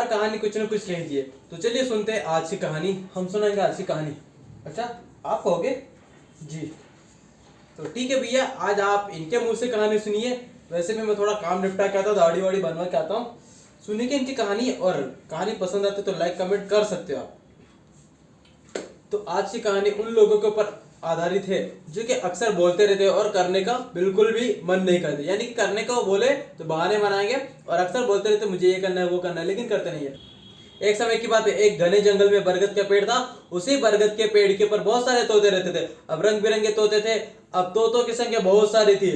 कहानी कुछ न कुछ लिख दिए। तो चलिए सुनते हैं आज की कहानी। हम सुनाएंगे आज की कहानी। अच्छा, आप कहोगे? जी, तो ठीक है भैया, आज आप इनके मुंह से कहानी सुनिए। वैसे भी मैं थोड़ा काम निपटा के आता हूँ, दाढ़ी वाड़ी बनवा के आता हूँ। सुनिए इनकी कहानी, और कहानी पसंद आती तो लाइक कमेंट कर सकते हो आप। तो आज की कहानी उन लोगों के ऊपर आधारित है जो कि अक्सर बोलते रहते हैं और करने का बिल्कुल भी मन नहीं करते। यानी कि करने का वो बोले तो बहाने बनाएंगे, और अक्सर बोलते रहते मुझे ये करना है वो करना है, लेकिन करते नहीं है। एक समय की बात है, एक घने जंगल में बरगद का पेड़ था। उसी बरगद के पेड़ के ऊपर बहुत सारे तोते रहते थे। अब रंग बिरंगे तोते थे। अब तोतों की संख्या बहुत सारी थी,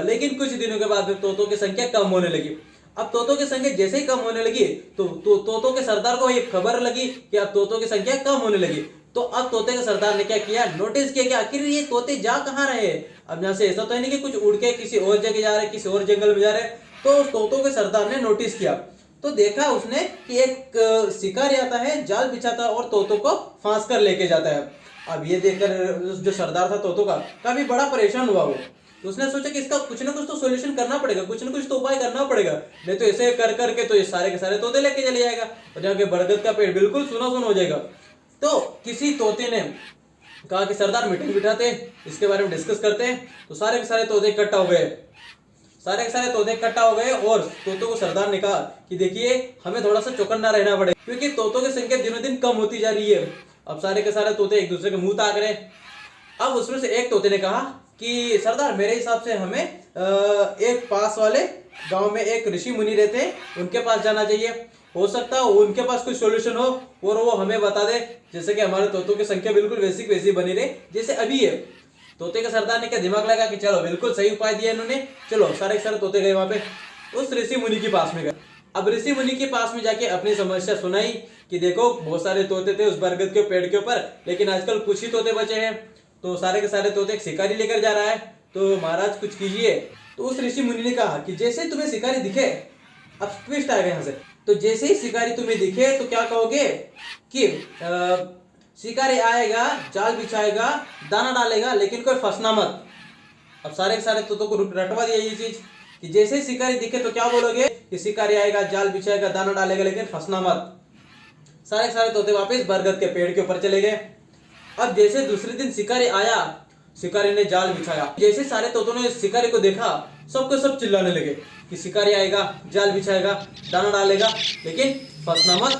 लेकिन कुछ दिनों के बाद तोतों की संख्या कम होने लगी। अब तोतों की संख्या जैसे ही कम होने लगी तो तोतों के सरदार को ये खबर लगी कि अब तोतों की संख्या कम होने लगी। तो अब तोते के सरदार ने क्या किया, नोटिस किया कि आखिर ये तोते जा कहाँ रहे। अब यहाँ से ऐसा तो है नहीं कि कुछ उड़ के किसी और जगह जा रहे, किसी और जंगल में जा रहे। तो उस तोतों के सरदार ने नोटिस किया, तो देखा उसने कि एक शिकारी आता है, जाल बिछाता और तोतों को फांस कर लेके जाता है। अब ये देखकर जो सरदार था तोतों का, काफी बड़ा परेशान हुआ वो। तो उसने सोचा कि इसका कुछ ना कुछ तो सोल्यूशन करना पड़ेगा, कुछ ना कुछ तो उपाय करना पड़ेगा, नहीं तो ऐसे कर करके तो ये सारे के सारे तोते लेके चले जाएगा और जाके बरगद का पेड़ बिल्कुल सुना सुन हो जाएगा। तो किसी तोते ने कहा कि सरदार मीटिंग बिठाते हैं, इसके बारे में डिस्कस करते हैं। तो सारे के सारे तोते इकट्ठा हो गए, सारे के सारे तोते इकट्ठा हो गए और तोतों को सरदार ने कहा कि देखिए हमें थोड़ा सा चौकन्ना रहना पड़ेगा, क्योंकि तोतों की संख्या दिनों दिन कम होती जा रही है। अब सारे के सारे तोते एक दूसरे के मुंह ताक रहे। अब उसमें से एक तोते ने कहा कि सरदार मेरे हिसाब से हमें एक पास वाले गांव में एक ऋषि मुनि रहते हैं, उनके पास जाना चाहिए। हो सकता है उनके पास कोई सोल्यूशन हो और वो हमें बता दे, जैसे कि हमारे तोतों की संख्या बिल्कुल वैसी बनी रहे जैसे अभी है। तोते के सरदार ने क्या दिमाग लगा कि चलो बिल्कुल सही उपाय दिया इन्होंने, चलो सारे तोते गए वहां पे, उस ऋषि मुनि के पास में गए। अब ऋषि मुनि के पास में जाके अपनी समस्या सुनाई कि देखो बहुत सारे तोते थे उस बरगद के पेड़ के ऊपर, लेकिन आजकल कुछ ही तोते बचे हैं। तो सारे के सारे तोते एक शिकारी लेकर जा रहा है, तो महाराज कुछ कीजिए। तो उस ऋषि मुनि ने कहा कि जैसे तुम्हें शिकारी दिखे, अब ट्विस्ट आएगा यहाँ से, तो जैसे ही शिकारी तुम्हें दिखे तो क्या कहोगे कि शिकारी आएगा, जाल बिछाएगा, दाना डालेगा, लेकिन कोई फंसना मत। अब सारे के सारे तोतों को रटवा दिया ये चीज कि जैसे ही शिकारी दिखे तो क्या बोलोगे कि शिकारी आएगा, जाल बिछाएगा, दाना डालेगा, लेकिन फंसना मत। सारे के सारे तोते वापस बरगद के पेड़ के ऊपर चले गए। अब जैसे दूसरे दिन शिकारी आया, शिकारी ने जाल बिछाया, जैसे सारे तोतों ने शिकारी को देखा, सबके सब चिल्लाने लगे कि शिकारी आएगा, जाल बिछाएगा, दाना डालेगा, लेकिन फंसना मत।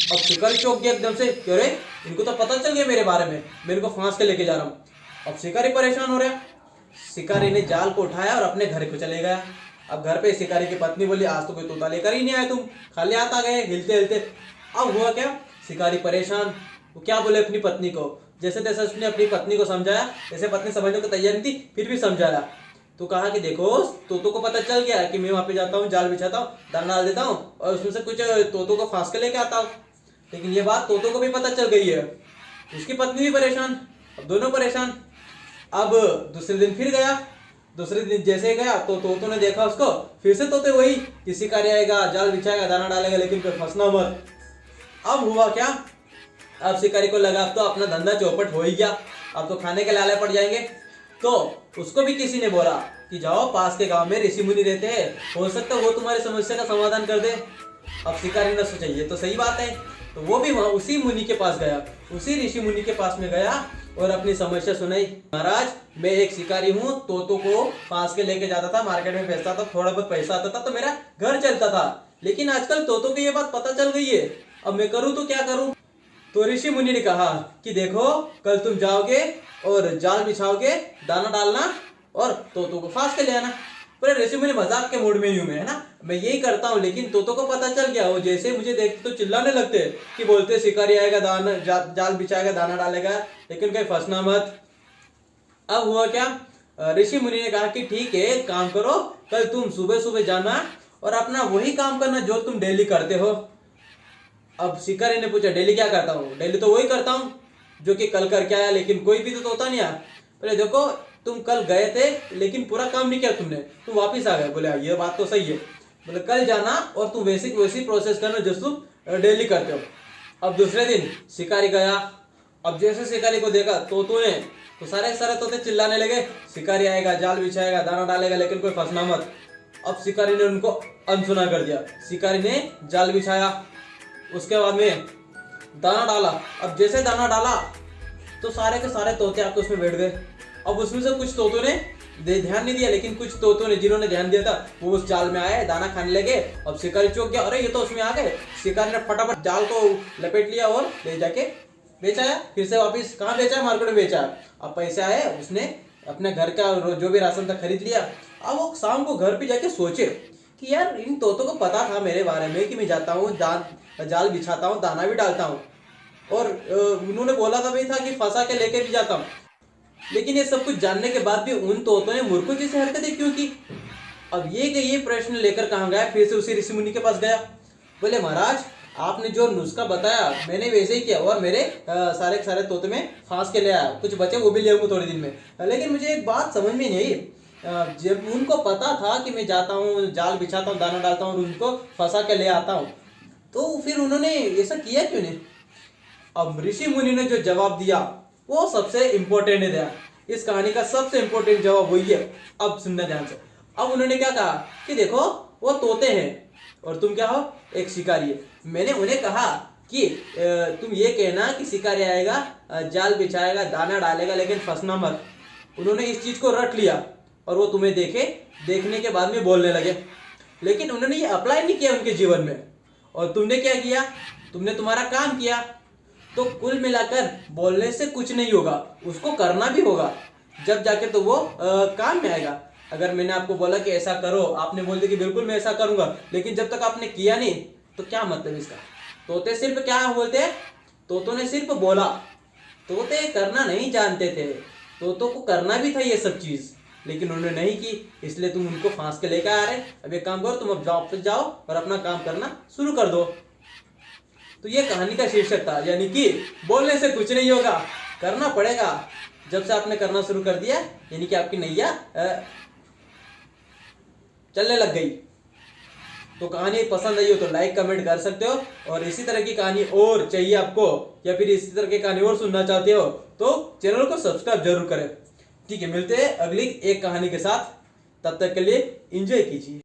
अब शिकारी चौंक गया एकदम से, क्यों रे, इनको तो पता चल गया मेरे बारे में, मेरे को फांस के लेके जा रहा हूँ। अब शिकारी परेशान हो रहा। शिकारी ने जाल को उठाया और अपने घर को चले गया। अब घर पे शिकारी की पत्नी बोली आज तो कोई तोता लेकर ही नहीं आए, तुम खाली हाथ आ गए हिलते हिलते। अब हुआ क्या, शिकारी परेशान, वो क्या बोले अपनी पत्नी को, जैसे तैसे उसने अपनी पत्नी को समझाया, जैसे पत्नी समझने को तैयार नहीं थी फिर भी समझाया। तो कहा कि देखो तोतों को पता चल गया कि मैं वहां पे जाता हूँ, जाल बिछाता हूँ, दाना डाल देता हूँ और उसमें से कुछ तोतों को फांस के लेके आता हूँ, लेकिन ये बात तोतों को भी पता चल गई है। उसकी पत्नी भी परेशान, अब दोनों परेशान। अब दूसरे दिन फिर गया, दूसरे दिन जैसे ही गया तो तोतों ने देखा उसको, फिर से तोते वही कि शिकारी आएगा, जाल बिछाएगा, दाना डालेगा, लेकिन कोई फंसना मत। अब हुआ क्या, अब शिकारी को लगा अब तो अपना धंधा चौपट हो ही गया, अब तो खाने के लाले पड़ जाएंगे। तो उसको भी किसी ने बोला कि जाओ पास के गांव में ऋषि मुनि रहते हैं, हो सकता है वो तुम्हारी समस्या का समाधान कर दे। अब शिकारी ने सोचा ये तो सही बात है, तो वो भी वहां उसी मुनि के पास गया, उसी ऋषि मुनि के पास में गया और अपनी समस्या सुनाई। महाराज मैं एक शिकारी हूँ, तोतों को फांस के लेके जाता था, मार्केट में बेचता था, थोड़ा बहुत पैसा आता था तो मेरा घर चलता था, लेकिन आजकल तोतों को ये बात पता चल गई है, अब मैं करूँ तो क्या करूँ। तो ऋषि मुनि ने कहा कि देखो कल तुम जाओगे और जाल बिछाओगे, दाना डालना और तोतों को फांस के ले आना। पर ऋषि मुनि मजाक के मूड में ही हूं मैं, है ना, मैं यही करता हूँ, लेकिन तोतों को पता चल गया, वो जैसे मुझे देखते तो चिल्लाने लगते कि बोलते शिकारी आएगा, जाल बिछाएगा, दाना डालेगा, लेकिन कहीं फंसना मत। अब हुआ क्या, ऋषि मुनि ने कहा कि ठीक है काम करो, कल तुम सुबह सुबह जाना और अपना वही काम करना जो तुम डेली करते हो। अब शिकारी ने पूछा डेली क्या करता हूँ, डेली तो वही करता हूँ जो कि कल करके आया, लेकिन कोई भी तो तोता नहीं आया। पहले देखो तुम कल गए थे लेकिन पूरा काम नहीं किया तुमने, तुम वापिस आ गए। बोले ये बात तो सही है। बोले कल जाना और तुम वैसी प्रोसेस करना जो तुम डेली करते हो। अब दूसरे दिन शिकारी गया, अब जैसे शिकारी को देखा तोतों ने, तो सारे तोते चिल्लाने लगे शिकारी आएगा, जाल बिछाएगा, दाना डालेगा, लेकिन कोई फंसना मत। अब शिकारी ने उनको अनसुना कर दिया। शिकारी ने जाल बिछाया, उसके बाद में दाना डाला। अब जैसे दाना डाला तो सारे के सारे तोते आके उसमें बैठ गए। अब उसमें से कुछ तोतों ने ध्यान नहीं दिया, लेकिन कुछ तोतों ने जिन्होंने ध्यान दिया था वो उस जाल में आए, दाना खाने लगे। अब शिकारी चौंक गया, अरे ये तो उसमें आ गए। शिकारी ने फटाफट जाल को लपेट लिया और ले जाके बेचाया। फिर से वापस कहाँ बेचा? मार्केट में बेचा। अब पैसे आए, उसने अपने घर का जो भी राशन था खरीद लिया। अब वो शाम को घर पे जाके सोचे कि यार इन तोतों को पता था मेरे बारे में कि मैं जाता हूँ, जाल बिछाता हूँ, दाना भी डालता हूँ, और उन्होंने बोला था भी था कि फंसा के लेके भी जाता हूँ। लेकिन ये सब कुछ जानने के बाद भी उन तोतों ने मूर्खों जैसी हरकतें क्यों की? अब ये प्रश्न लेकर कहाँ गया? फिर से उसी ऋषि मुनि के पास गया। बोले महाराज, आपने जो नुस्खा बताया मैंने वैसे ही किया और मेरे सारे के सारे तोते में फांस के ले आया। कुछ बचे वो भी ले आऊंगा थोड़े दिन में। लेकिन मुझे एक बात समझ में नहीं आई, जब उनको पता था कि मैं जाता हूँ, जाल बिछाता हूँ, दाना डालता हूँ और उनको फंसा के ले आता हूँ, तो फिर उन्होंने ऐसा किया क्यों नहीं? अब ऋषि मुनि ने जो जवाब दिया वो सबसे इम्पोर्टेंट है। दिया इस कहानी का सबसे इम्पोर्टेंट जवाब वही है। अब सुनना ध्यान से। अब उन्होंने क्या कहा कि देखो वो तोते हैं और तुम क्या हो? एक शिकारी है। मैंने उन्हें कहा कि तुम ये कहना कि शिकारी आएगा, जाल बिछाएगा, दाना डालेगा, लेकिन फंसना मत। उन्होंने इस चीज को रट लिया और वो तुम्हें देखने के बाद में बोलने लगे, लेकिन उन्होंने ये अप्लाई नहीं किया उनके जीवन में। और तुमने क्या किया? तुमने तुम्हारा काम किया। तो कुल मिलाकर बोलने से कुछ नहीं होगा, उसको करना भी होगा, जब जाके तो वो काम में आएगा। अगर मैंने आपको बोला कि ऐसा करो, आपने बोल दिया कि बिल्कुल मैं ऐसा करूंगा, लेकिन जब तक आपने किया नहीं तो क्या मतलब इसका? तोते सिर्फ क्या बोलते हैं? तोतों ने सिर्फ बोला। तोते करना नहीं जानते थे, तोतों को करना भी था ये सब चीज, लेकिन उन्होंने नहीं की, इसलिए तुम उनको फांस के लेकर आ रहे। अब एक काम करो, तुम अब वापस जाओ और अपना काम करना शुरू कर दो। तो ये कहानी का शीर्षक था, यानी कि बोलने से कुछ नहीं होगा, करना पड़ेगा। जब से आपने करना शुरू कर दिया यानी कि आपकी नैया चलने लग गई। तो कहानी पसंद आई हो तो लाइक कमेंट कर सकते हो, और इसी तरह की कहानी और चाहिए आपको, या फिर इसी तरह की कहानी और सुनना चाहते हो तो चैनल को सब्सक्राइब जरूर करें। ठीक है, मिलते हैं अगली एक कहानी के साथ। तब तक के लिए एंजॉय कीजिए।